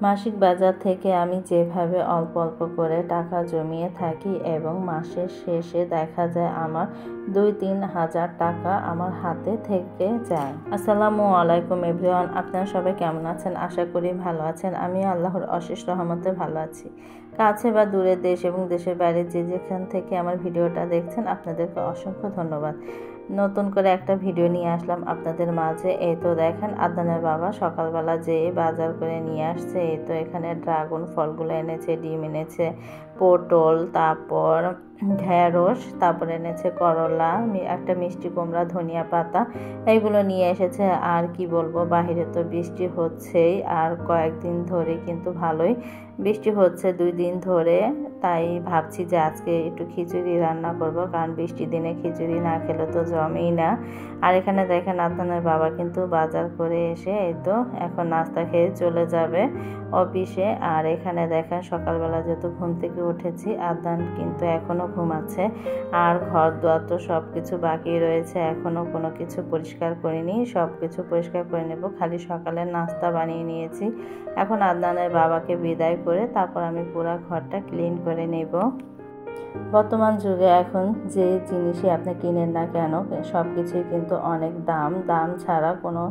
মাসিক বাজার থেকে আমি যেভাবে অল্প অল্প করে টাকা জমিয়ে থাকি এবং মাসের শেষে দেখা যায় আমার 2-3 হাজার টাকা আমার হাতে থেকে যায়। আসসালামু আলাইকুম এভরিওয়ান, আপনারা সবাই কেমন আছেন? আশা করি ভালো আছেন। আমি আল্লাহর অশেষ রহমতে ভালো আছি। কাছে বা দূরে, দেশ এবং দেশের বাইরে যে যেখান থেকে আমার ভিডিওটা দেখছেন আপনাদেরকে অসংখ্য ধন্যবাদ। নতুন করে একটা ভিডিও নিয়ে আসলাম আপনাদের মাঝে। এই তো দেখেন আদনানের বাবা সকালবেলা যেয়ে বাজার করে নিয়ে আসছে। এই তো এখানে ড্রাগন ফলগুলো এনেছে, ডিম এনেছে, পটল, তারপর ঢেঁড়স, তারপর এনেছে করলা, একটা মিষ্টি কুমড়া, ধনিয়া পাতা, এইগুলো নিয়ে এসেছে। আর কি বলবো, বাহিরে তো বৃষ্টি হচ্ছেই, আর কয়েকদিন ধরে কিন্তু ভালোই বৃষ্টি হচ্ছে, 2 দিন ধরে। তাই ভাবছি যে আজকে একটু খিচুড়ি রান্না করব, কারণ বৃষ্টির দিনে খিচুড়ি না খেলে তো জমেই না। আর এখানে দেখেন আদনানের বাবা কিন্তু বাজার করে এসে এই তো এখন নাস্তা খেয়ে চলে যাবে অফিসে। আর এখানে দেখেন সকালবেলা যেহেতু ঘুম থেকে উঠেছি, আদনান কিন্তু এখনও ঘুমাচ্ছে। আর ঘর দুয়ার তো সব কিছু বাকি রয়েছে, এখনও কোনো কিছু পরিষ্কার করিনি, সব কিছু পরিষ্কার করে নেব। খালি সকালে নাস্তা বানিয়ে নিয়েছি। এখন আদনানের বাবাকে বিদায় করে তারপর আমি পুরো ঘরটা ক্লিন করে নেব। বর্তমান যুগে এখন যে জিনিসই আপনি কিনেন না কেন সব কিছুই কিন্তু অনেক দাম ছাড়া কোনো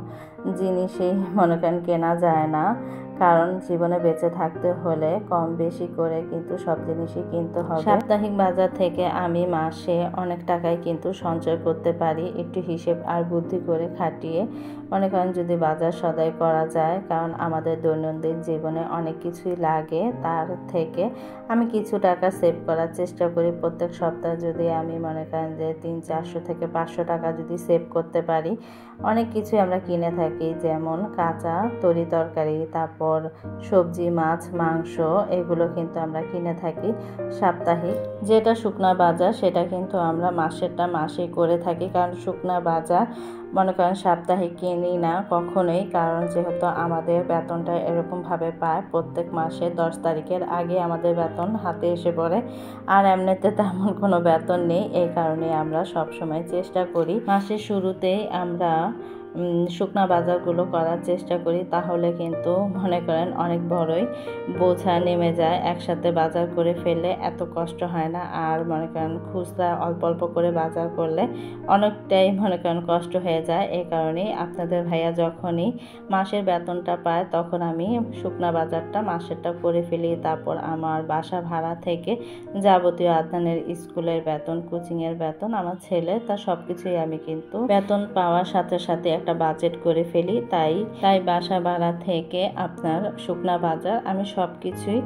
জিনিসই মনে করেন কেনা যায় না। কারণ জীবনে বেঁচে থাকতে হলে কম বেশি করে কিন্তু সব জিনিসই কিনতে হবে। সাপ্তাহিক বাজার থেকে আমি মাসে অনেক টাকাই কিন্তু সঞ্চয় করতে পারি, একটু হিসেব আর বুদ্ধি করে খাটিয়ে। মনে করেন যদি বাজার সদাই করা যায়, কারণ আমাদের দৈনন্দিন জীবনে অনেক কিছুই লাগে, তার থেকে আমি কিছু টাকা সেভ করার চেষ্টা করি। প্রত্যেক সপ্তাহে যদি আমি মনে করেন যে 300-400 থেকে 500 টাকা যদি সেভ করতে পারি, অনেক কিছুই আমরা কিনে থাকি, যেমন কাঁচা তরি তরকারি, তারপর সবজি, মাছ, মাংস, এগুলো কিন্তু আমরা কিনে থাকি সাপ্তাহিক। যেটা শুকনা বাজার সেটা কিন্তু আমরা মাসেরটা মাসেই করে থাকি, কারণ শুকনা বাজার মনে করেন সাপ্তাহিক কিনি না কখনোই, কারণ যেহেতু আমাদের বেতনটা এরকমভাবে পায় প্রত্যেক মাসে 10 তারিখের আগে আমাদের বেতন হাতে এসে পড়ে। আর এমনিতে তেমন কোনো বেতন নেই, এই কারণে আমরা সবসময় চেষ্টা করি মাসের শুরুতেই আমরা শুকনা বাজারগুলো করার চেষ্টা করি। তাহলে কিন্তু মনে করেন অনেক বড়ই বোঝা নেমে যায়, একসাথে বাজার করে ফেললে এত কষ্ট হয় না। আর মনে করেন খুচরা অল্প অল্প করে বাজার করলে অনেকটাই মনে করেন কষ্ট হয়ে যায়। এই কারণেই আপনাদের ভাইয়া যখনই মাসের বেতনটা পায় তখন আমি শুকনা বাজারটা মাসেরটা করে ফেলি। তারপর আমার বাসা ভাড়া থেকে যাবতীয় আদনানের স্কুলের বেতন, কোচিংয়ের বেতন, আমার ছেলে, তা সব কিছুই আমি কিন্তু বেতন পাওয়ার সাথে সাথে একটা বাজেট করে ফেলি। তাই বাসা ভাড়া থেকে আপনার শুকনা বাজার আমি সব কিছুই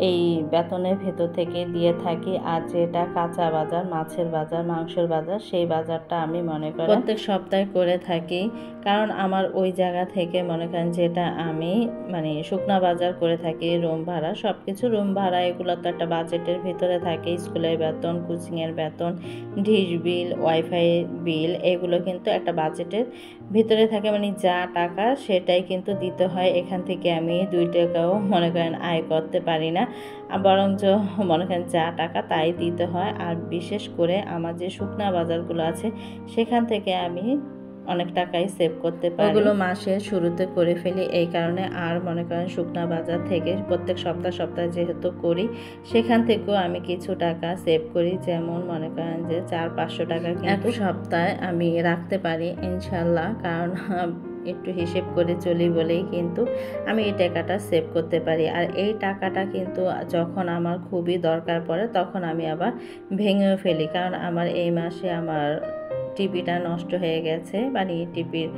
এই বেতনের ভেতর থেকে দিয়ে থাকি। আর যেটা কাঁচা বাজার, মাছের বাজার, মাংসের বাজার, সেই বাজারটা আমি মনে করি প্রত্যেক সপ্তাহে করে থাকি। কারণ আমার ওই জায়গা থেকে মনে করেন যেটা আমি মানে শুকনা বাজার করে থাকি, রুম ভাড়া, সব কিছু রুম ভাড়া এগুলো তো একটা বাজেটের ভিতরে থাকে। স্কুলের বেতন, কোচিংয়ের বেতন, ডিশ বিল, ওয়াইফাই বিল, এগুলো কিন্তু একটা বাজেটের ভিতরে থাকে। মানে যা টাকা সেটাই কিন্তু দিতে হয়। এখান থেকে আমি 2 টাকাও মনে করেন আয় করতে পারি না, বরঞ্চ মনে করেন যা টাকা তাই দিতে হয়। আর বিশেষ করে আমার যে শুকনা বাজারগুলো আছে সেখান থেকে আমি অনেক টাকাই সেভ করতে পারি, ওগুলো মাসের শুরুতে করে ফেলি। এই কারণে আর মনে করেন শুকনা বাজার থেকে প্রত্যেক সপ্তাহে যেহেতু করি, সেখান থেকেও আমি কিছু টাকা সেভ করি। যেমন মনে করেন যে 400-500 টাকা কিন্তু সপ্তাহে আমি রাখতে পারি ইনশাল্লাহ, কারণ একটু হিসেব করে চলি বলেই কিন্তু আমি এই টাকাটা সেভ করতে পারি। আর এই টাকাটা কিন্তু যখন আমার খুবই দরকার পড়ে তখন আমি আবার ভেঙেও ফেলি। কারণ আমার এই মাসে আমার টিভিটা নষ্ট হয়ে গেছে, মানে টিভির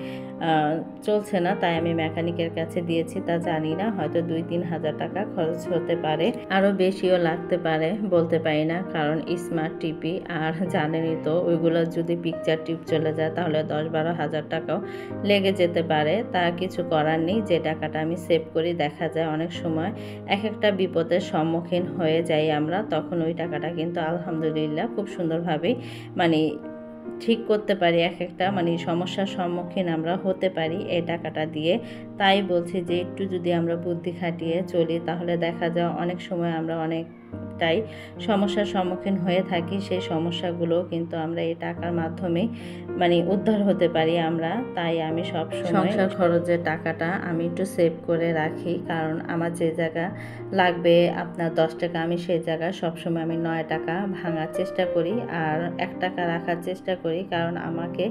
চলছে না, তাই আমি মেকানিকের কাছে দিয়েছি। তা জানি না, হয়তো 2-3 হাজার টাকা খরচ হতে পারে, আরও বেশিও লাগতে পারে, বলতে পারি না। কারণ স্মার্ট টিভি, আর জানেনই তো ওইগুলো যদি পিকচার টিপ চলে যায় তাহলে 10-12 হাজার টাকাও লেগে যেতে পারে। তা কিছু করার নেই, যে টাকাটা আমি সেভ করি দেখা যায় অনেক সময় একটা বিপদের সম্মুখীন হয়ে যাই আমরা, তখন ওই টাকাটা কিন্তু আলহামদুলিল্লাহ খুব সুন্দরভাবেই মানে ঠিক করতে পারি। একটা মানে সমস্যার সম্মুখীন আমরা হতে পারি এই টাকাটা দিয়ে। তাই বলছি যে একটু যদি আমরা বুদ্ধি খাটিয়ে চলি তাহলে দেখা যায় অনেক সময় আমরা অনেক অনেকটাই সমস্যার সম্মুখীন হয়ে থাকি, সেই সমস্যাগুলো কিন্তু আমরা এই টাকার মাধ্যমে মানে উদ্ধার হতে পারি আমরা। তাই আমি সব সময় সংসার খরচের টাকাটা আমি একটু সেভ করে রাখি, কারণ আমার যে জায়গা লাগবে আপনার 10 টাকা, আমি সেই জায়গায় সবসময় আমি 9 টাকা ভাঙার চেষ্টা করি আর 1 টাকা রাখার চেষ্টা করি, কারণ আমাকে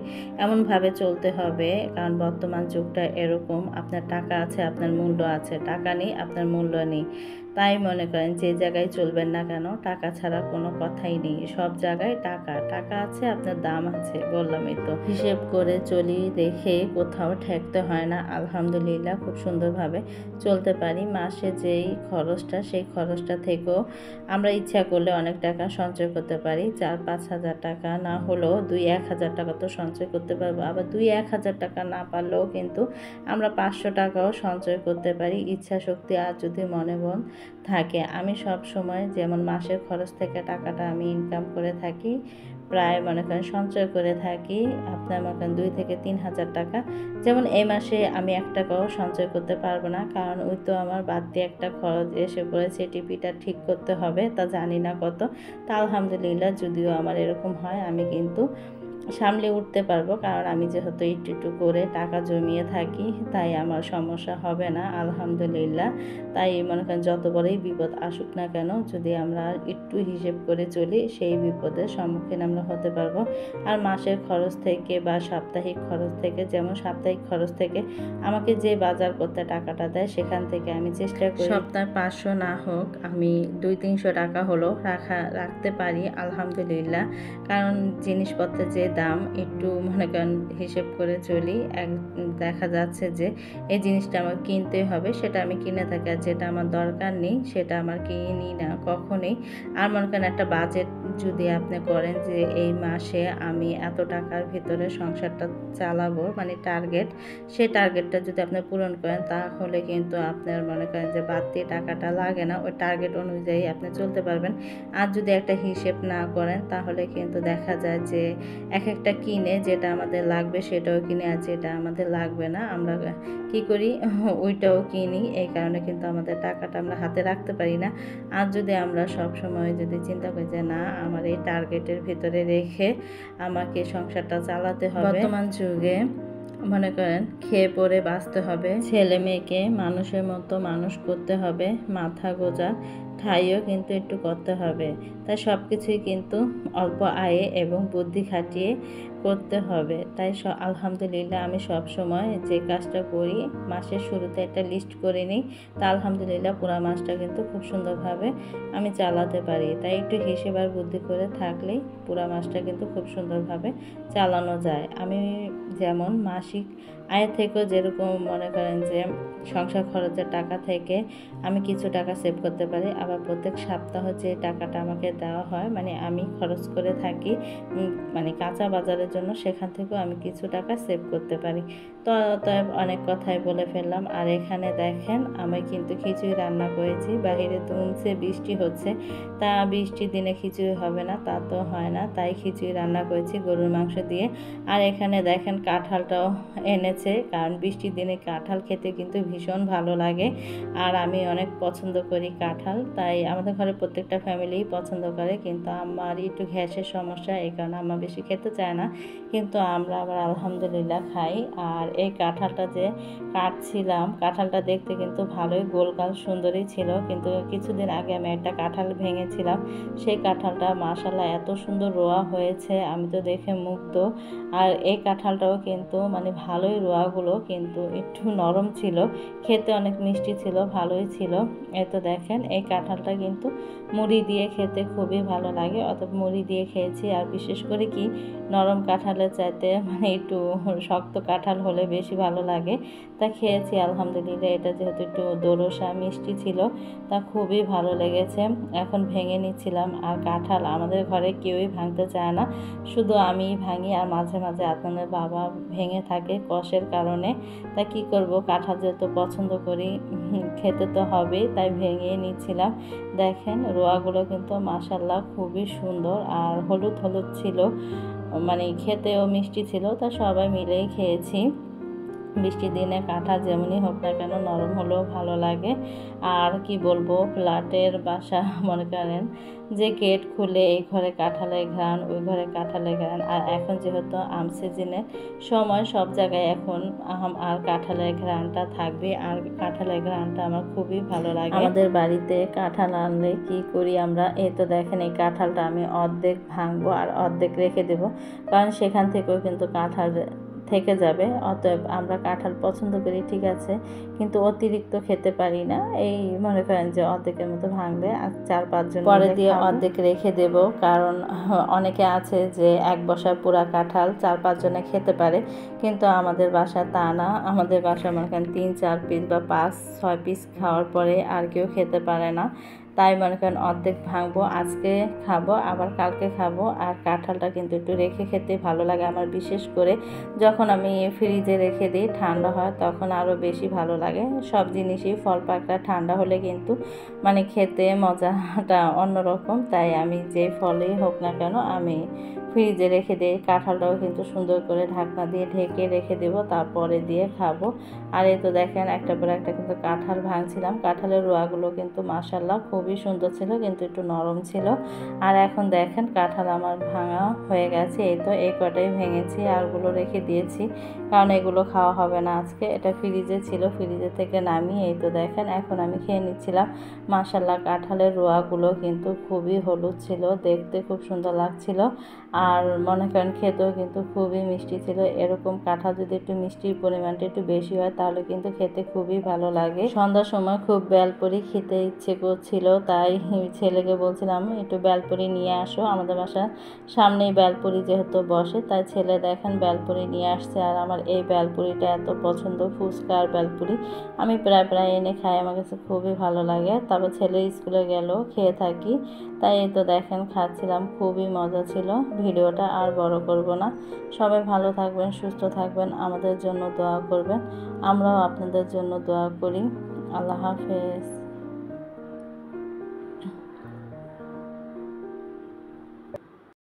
এমনভাবে চলতে হবে। কারণ বর্তমান যুগটা এরকম, আপনার টাকা আছে আপনার মূল্য আছে, টাকা নেই আপনার মূল্য নেই। তাই মনে করেন যে জায়গায় চলবেন না কেন টাকা ছাড়া কোনো কথাই নেই, সব জায়গায় টাকা টাকা আছে আপনার দাম আছে। বললামই তো, হিসেব করে চলি দেখে কোথাও ঠেকতে হয় না, আলহামদুলিল্লাহ খুব সুন্দরভাবে চলতে পারি। মাসে যেই খরচটা সেই খরচটা থেকেও আমরা ইচ্ছা করলে অনেক টাকা সঞ্চয় করতে পারি। 4-5 হাজার টাকা না হলেও 2-1 হাজার টাকা তো সঞ্চয় করতে পারবো। আবার 2-1 হাজার টাকা না পারলেও কিন্তু আমরা 500 টাকাও সঞ্চয় করতে পারি, ইচ্ছা শক্তি আর যদি মনে মন থাকে। আমি সব সময় যেমন মাসের খরচ থেকে টাকাটা আমি ইনকাম করে থাকি, প্রায় মনে করেন সঞ্চয় করে থাকি আপনার মনে করেন 2 থেকে 3 হাজার টাকা। যেমন এই মাসে আমি 1 টাকাও সঞ্চয় করতে পারবো না, কারণ ওই তো আমার বাড়তি একটা খরচ এসে পড়েছে, টিপিটা ঠিক করতে হবে, তা জানি না কত। তা আলহামদুলিল্লাহ যদিও আমার এরকম হয় আমি কিন্তু সামলে উঠতে পারবো, কারণ আমি যেহেতু একটু একটু করে টাকা জমিয়ে থাকি, তাই আমার সমস্যা হবে না আলহামদুলিল্লাহ। তাই মনে করেন যত বড়ই বিপদ আসুক না কেন, যদি আমরা একটু হিসেব করে চলি সেই বিপদের সম্মুখীন আমরা হতে পারবো। আর মাসের খরচ থেকে বা সাপ্তাহিক খরচ থেকে, যেমন সাপ্তাহিক খরচ থেকে আমাকে যে বাজার করতে টাকাটা দেয় সেখান থেকে আমি চেষ্টা করি সপ্তাহে 500 না হোক আমি 200-300 টাকা হলো রাখতে পারি আলহামদুলিল্লাহ। কারণ জিনিসপত্রের যে দাম একটু মনে করেন হিসেব করে চলি, দেখা যাচ্ছে যে এই জিনিসটা আমার কিনতে হবে, সেটা আমি কিনে থাকি, আর যেটা আমার দরকার নেই সেটা আমার কিনি না কখনোই। আর মনে করেন একটা বাজেট যদি আপনি করেন যে এই মাসে আমি এত টাকার ভিতরে সংসারটা চালাবো, মানে টার্গেট, সেই টার্গেটটা যদি আপনি পূরণ করেন তাহলে কিন্তু আপনার মনে করেন যে বাড়তি টাকাটা লাগে না, ওই টার্গেট অনুযায়ী আপনি চলতে পারবেন। আর যদি একটা হিসেব না করেন তাহলে কিন্তু দেখা যায় যে এক একটা কিনে যেটা আমাদের লাগবে সেটাও কিনে, আর যেটা আমাদের লাগবে না আমরা কি করি ওইটাও কিনি। এই কারণে কিন্তু আমাদের টাকাটা আমরা হাতে রাখতে পারি না। আর যদি আমরা সব সময় যদি চিন্তা করি যে না আমার এই টার্গেটের ভিতরে রেখে আমাকে সংসারটা চালাতে হবে, বর্তমান যুগে মনে করেন খেয়ে পরে বাঁচতে হবে, ছেলে মেয়েকে মানুষের মতো মানুষ করতে হবে, মাথা গোঁজা ঠাইও কিন্তু একটু করতে হবে। তাই সব কিছুই কিন্তু অল্প আয়ে এবং বুদ্ধি খাটিয়ে করতে হবে। তাই আলহামদুলিল্লাহ আমি সব সময় যে কাজটা করি মাসের শুরুতে একটা লিস্ট করে নিই, তা আলহামদুলিল্লাহ পুরো মাসটা কিন্তু খুব সুন্দরভাবে আমি চালাতে পারি। তাই একটু হিসেব আর বুদ্ধি করে থাকলেই পুরো মাসটা কিন্তু খুব সুন্দরভাবে চালানো যায়। আমি যেমন মাসিক আয় থেকেও যেরকম মনে করেন যে সংসার খরচের টাকা থেকে আমি কিছু টাকা সেভ করতে পারি, আবার প্রত্যেক সপ্তাহ যে টাকাটা আমাকে দেওয়া হয় মানে আমি খরচ করে থাকি মানে কাঁচা বাজারের জন্য, সেখান থেকেও আমি কিছু টাকা সেভ করতে পারি। তো অনেক কথাই বলে ফেললাম। আর এখানে দেখেন আমি কিন্তু খিচুড়ি রান্না করেছি, বাইরে দুমছে বৃষ্টি হচ্ছে, তা বৃষ্টির দিনে খিচুড়ি হবে না তা তো হয় না, তাই খিচুড়ি রান্না করেছি গরুর মাংস দিয়ে। আর এখানে দেখেন কাঁঠালটাও এনেছে, কারণ বৃষ্টির দিনে কাঁঠাল খেতে কিন্তু ভীষণ ভালো লাগে, আর আমি অনেক পছন্দ করি কাঁঠাল। তাই আমাদের ঘরে প্রত্যেকটা ফ্যামিলিই পছন্দ করে, কিন্তু আমার একটু গ্যাসের সমস্যা, এই কারণে আমার বেশি খেতে চায় না, কিন্তু আমরা আবার আলহামদুলিল্লাহ খাই। আর এই কাঁঠালটা যে কাটছিলাম, কাঁঠালটা দেখতে কিন্তু ভালোই গোলগাল সুন্দরই ছিল, কিন্তু কিছুদিন আগে আমি একটা কাঁঠাল ভেঙেছিলাম, সেই কাঁঠালটা মাশাআল্লাহ এত সুন্দর রোয়া হয়েছে, আমি তো দেখে মুগ্ধ। আর এই কাঁঠালটাও কিন্তু মানে ভালোই রোয়াগুলো কিন্তু একটু নরম ছিল, খেতে অনেক মিষ্টি ছিল, ভালোই ছিল। এই তো দেখেন এই কাঁঠালটা কিন্তু মুড়ি দিয়ে খেতে খুবই ভালো লাগে, অর্থাৎ মুড়ি দিয়ে খেয়েছি। আর বিশেষ করে কি নরম কাঁঠালের চাইতে মানে একটু শক্ত কাঁঠাল হলে বেশি ভালো লাগে, তা খেয়েছি আলহামদুলিল্লাহ। এটা যেহেতু একটু দোরসা মিষ্টি ছিল তা খুবই ভালো লেগেছে। এখন ভেঙে নিচ্ছিলাম, আর কাঁঠাল আমাদের ঘরে কেউই ভাঙতে চায় না, শুধু আমিই ভাঙি, আর মাঝে মাঝে আপনাদের বাবা ভেঙে থাকে কষের কারণে। তা কি করব, কাঁঠাল যেহেতু পছন্দ করি খেতে তো হবেই, তাই ভেঙে নিচ্ছিলাম। দেখেন রোয়াগুলো কিন্তু মাশাআল্লাহ খুবই সুন্দর আর হলুদ হলুদ ছিল, মানে খেতেও মিষ্টি ছিল, তা সবাই মিলেই খেয়েছি। বৃষ্টির দিনে কাঁঠাল যেমনই হোক না কেন নরম হলেও ভালো লাগে। আর কি বলবো, ফ্ল্যাটের বাসা মনে করেন যে গেট খুলে এই ঘরে কাঁঠালের ঘ্রাণ, ওই ঘরে কাঁঠালের ঘ্রাণ। আর এখন যেহেতু আম সিজনের সময়, সব জায়গায় এখন আম আর কাঁঠালের ঘ্রাণটা থাকবে। আর কাঁঠালের ঘ্রাণটা আমার খুবই ভালো লাগে। আমাদের বাড়িতে কাঁঠাল আনলে কি করি আমরা, এই তো দেখেন এই কাঁঠালটা আমি অর্ধেক ভাঙবো আর অর্ধেক রেখে দেবো, কারণ সেখান থেকেও কিন্তু কাঁঠাল থেকে যাবে। অতএব আমরা কাঁঠাল পছন্দ করি ঠিক আছে, কিন্তু অতিরিক্ত খেতে পারি না। এই মনে করেন যে অর্ধেকের মতো ভাঙলে আর 4-5 জন পরে দিয়ে অর্ধেক রেখে দেব, কারণ অনেকে আছে যে এক বসা পুরা কাঁঠাল 4-5 জনে খেতে পারে, কিন্তু আমাদের বাসা তা না। আমাদের বাসা মনে করেন 3-4 পিস বা 5-6 পিস খাওয়ার পরে আর কেউ খেতে পারে না। তাই মনে করেন অর্ধেক ভাঙবো, আজকে খাবো আবার কালকে খাবো। আর কাঁঠালটা কিন্তু একটু রেখে খেতে ভালো লাগে আমার, বিশেষ করে যখন আমি ফ্রিজে রেখে দিই ঠান্ডা হয় তখন আরও বেশি ভালো লাগে। সব জিনিসই ফল পাকড়া ঠান্ডা হলে কিন্তু মানে খেতে মজাটা অন্যরকম। তাই আমি যে ফলই হোক না কেন আমি ফ্রিজে রেখে দিই। কাঁঠালটাও কিন্তু সুন্দর করে ঢাকনা দিয়ে ঢেকে রেখে দেব, তারপরে দিয়ে খাবো। আর এই তো দেখেন একটা পর একটা কিন্তু কাঁঠাল ভাঙছিলাম। কাঁঠালের রোয়াগুলো কিন্তু মাশাআল্লাহ খুবই সুন্দর ছিল, কিন্তু একটু নরম ছিল। আর এখন দেখেন কাঁঠাল আমার ভাঙা হয়ে গেছে। এই তো এই কটাই ভেঙেছি, আরগুলো রেখে দিয়েছি, কারণ এগুলো খাওয়া হবে না আজকে। এটা ফ্রিজে ছিল, ফ্রিজে থেকে নামিয়ে এই তো দেখেন এখন আমি খেয়ে নিচ্ছিলাম। মাশাআল্লাহ কাঁঠালের রোয়াগুলো কিন্তু খুবই হলুদ ছিল, দেখতে খুব সুন্দর লাগছিল। আর মনে করেন খেতেও কিন্তু খুবই মিষ্টি ছিল। এরকম কাঁঠাল যদি একটু মিষ্টির পরিমাণটা একটু বেশি হয় তাহলে কিন্তু খেতে খুবই ভালো লাগে। সন্ধ্যার সময় খুব বেলপুরি খেতে ইচ্ছে করছিল, তাই ছেলেকে বলছিলাম একটু বেলপুরি নিয়ে আসো। আমাদের বাসার সামনেই বেলপুরি যেহেতু বসে, তাই ছেলে দেখেন বেলপুরি নিয়ে আসছে। আর আমার এই বেলপুরিটা এত পছন্দ, ফুচকা আর বেলপুরি আমি প্রায় প্রায় এনে খাই, আমার কাছে খুবই ভালো লাগে। তারপর ছেলে স্কুলে গেল খেয়ে থাকি, তাই এই তো দেখেন খাচ্ছিলাম, খুবই মজা ছিল। ভিডিওটা আর বড় করব না। সবাই ভালো থাকবেন, সুস্থ থাকবেন, আমাদের জন্য দোয়া করবেন, আমরাও আপনাদের জন্য দোয়া করি। আল্লাহ হাফেজ।